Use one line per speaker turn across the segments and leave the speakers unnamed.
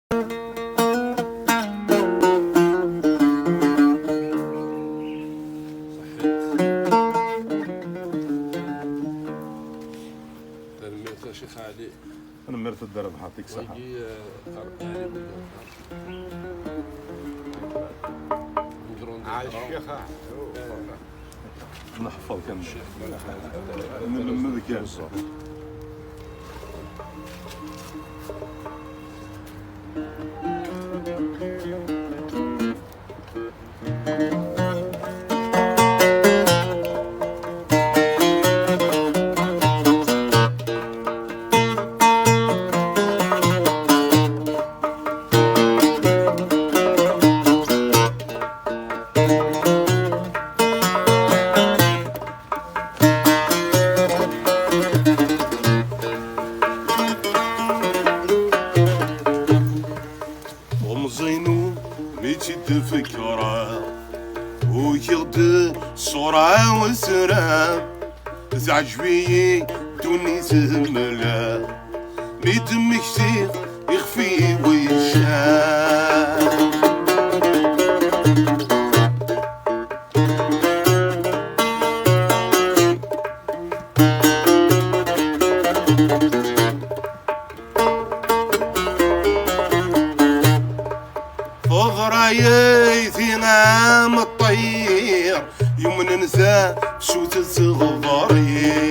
شيخ علي
انا مرت الدرب حاطيك صحه
يجي
عايش الشيخ
نحفظ كم من ذكاء
ومزينو ميتي تفكرة ويغد صورة وسراب تعجبي دوني تهملا ميت مكتير يخفي ويشاف فغرايتي نعم الطير يوم ننسى شو تتغفري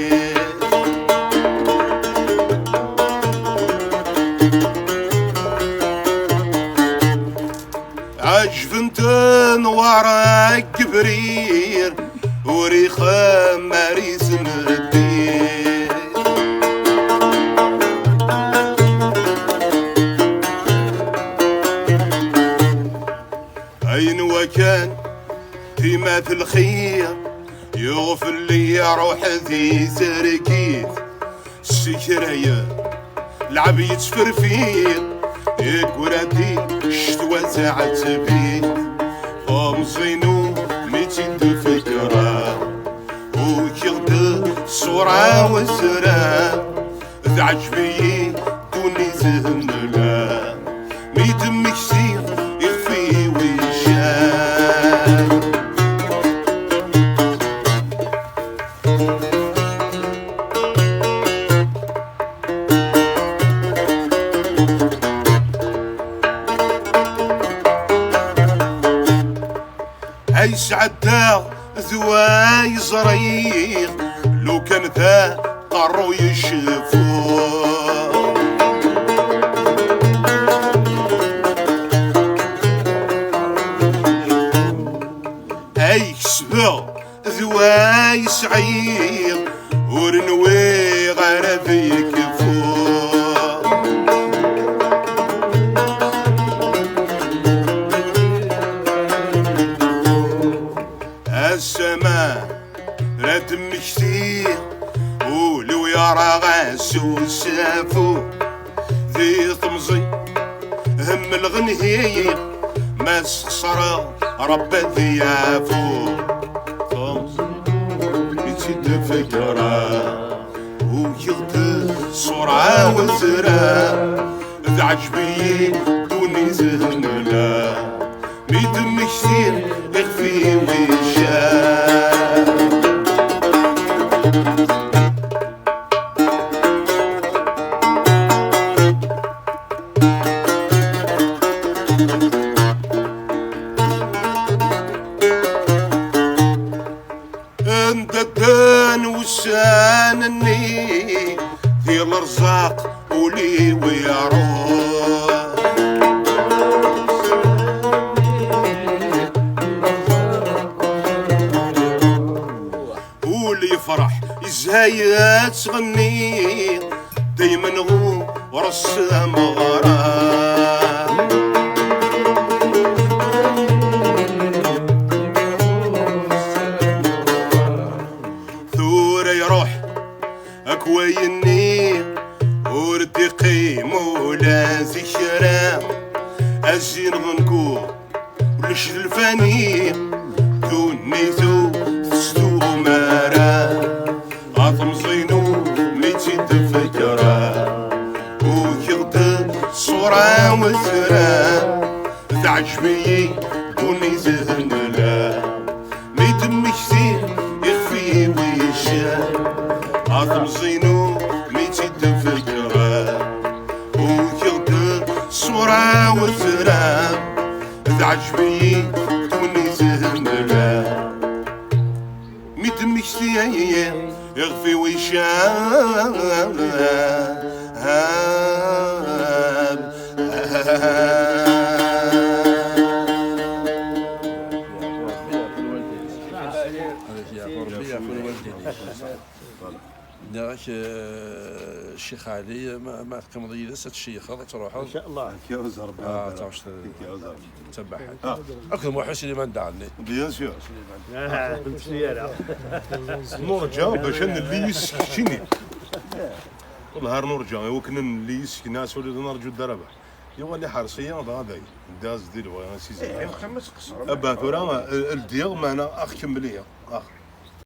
عجفنت نوارك كبرير وريخة ماريس مدير أين وكان ديما في الخير يغفر لي روحتي سركيت السكرية العبيد فرفير ياك وراتي الشتوى ساعة بيت مزينو ميتي تفكرة وكيغد صورة وسرا تعجبي دوني زهملا ميت مكسير يخفي ويشاف هاي سعدا ذواي زريق لو كان ذا قروا يشوفوه هاي كسبه ذواي سعيق ورنوي غربي يكفوه السماء رات مكتير ولو يرى غاسو سافو ذي طمزي هم الغنهي ما سخسر رب ذيافو طمزي ميتي تفكرة ويغد صورة وزرا ذعجبي دوني زهملا ميت مكتير يخفي ويشاف انت الدين وسانني ذي الارزاق ولي ويروح يفرح يزهايات تغني دايما هو ورسام غرام ثورة يروح اكويني وردقي مولا ذكرى الزين غنكو ولش الفاني دونيتو تستو مارا مزينو ميتي تفكرة وكيغد صورة وسرا تعجبي دوني زهنلا ميتم كثير يخفي ويشان عظم زينو ميتي تفكرا وكلك صورة وسرا تعجبي دوني زهنلا ميتم كثير يخفي ويشان
داك الشيخ علي ما كمضي لسه الشيخ هذا تروحوا
ان شاء الله
يا وزر
تعرفش
يا وزر
تبعها اكثر محسن اللي ما ندعني
بيان سور
نرجع باش اللي يسكتني والله نرجع وكنا اللي يسكن ناس ولد نرجو الدربه يولي حرسيا هذا داز ديال سيزي ابا ثورا الديغ معنا اخ كمليه اخ